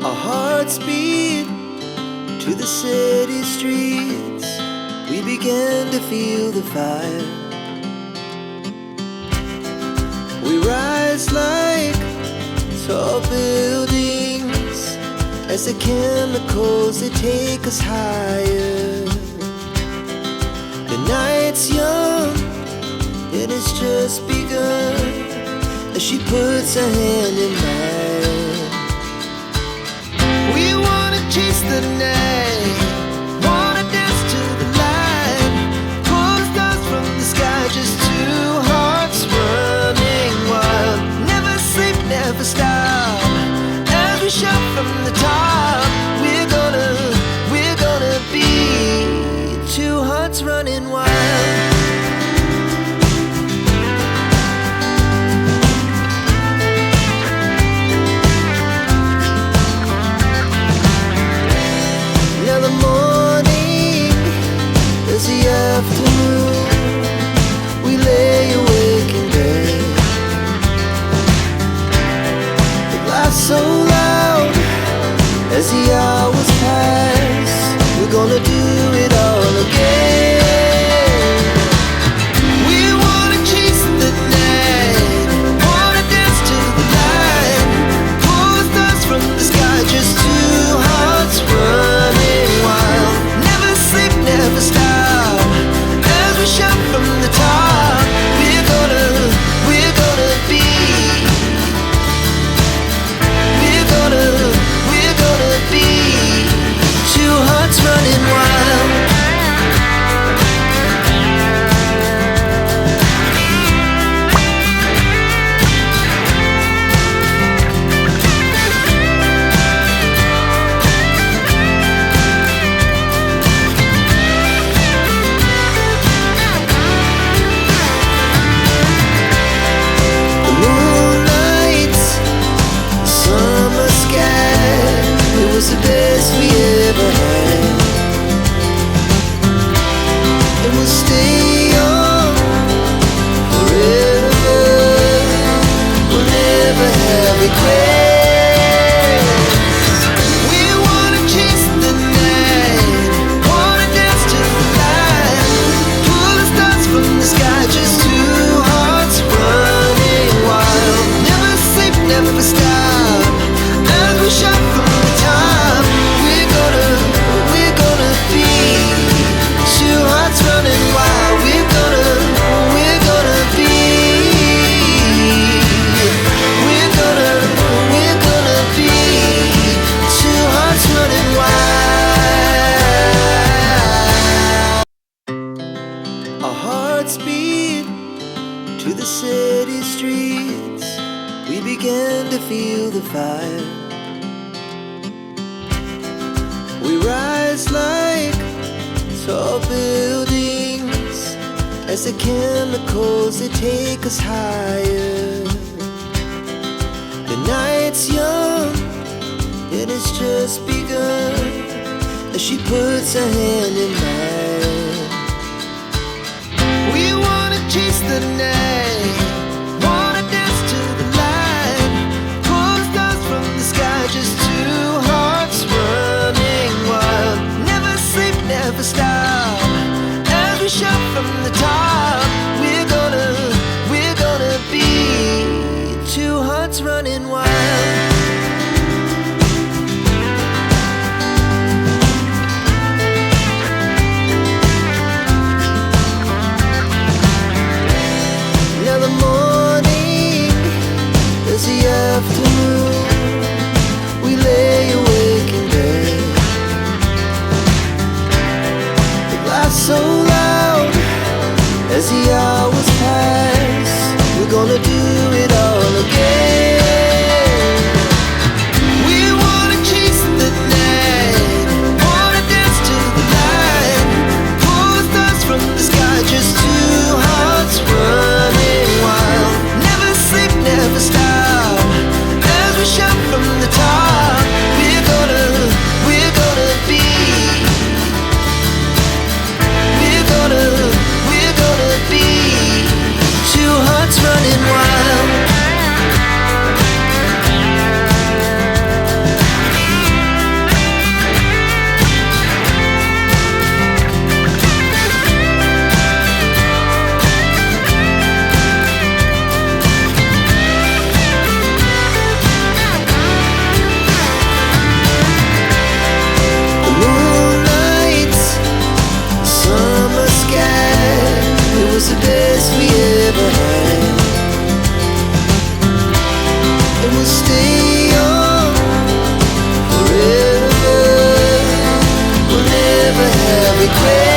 Our hearts beat to the city streets. We began to feel the fire. We rise like tall buildings as the chemicals, they take us higher. The night's young, it has just begun, as she puts her hand in mine. We wanna chase the night, wanna dance to the light, pull the stars from the sky, just two hearts running wild. Never sleep, never stop, as we shout from the top. We're gonna be two hearts running wild. Now the morning is the afternoon. We lay awake in bed. The laughs so loud as the hours pass. We're gonna do it all again. We wanna chase the night, wanna dance to the light, pull the stars from the sky, just two hearts running wild. Never sleep, never stop, as we shout from the top. We're gonna be, we're gonna be two hearts running wild. The moonlight, summer sky, it was the best we ever had. And we'll stay on forever. We'll never have regrets. We wanna chase the night, wanna dance to the light, pull the stars from the sky, just two hearts running wild. Never sleep, never stop, as we shout from the top. We're gonna be two hearts running wild. We're gonna be, we're gonna be two hearts running wild. Our hearts beat to the city streets. We began to feel the fire. We rise like tall buildings as the chemicals, they take us higher. The night's young, it has just begun, as she puts her hand in mine. We wanna chase the night, wanna dance to the light, pull the stars from the sky, just two hearts running wild. Never sleep, never stop, as we shout from the top. We're gonna be two hearts running wild. regret.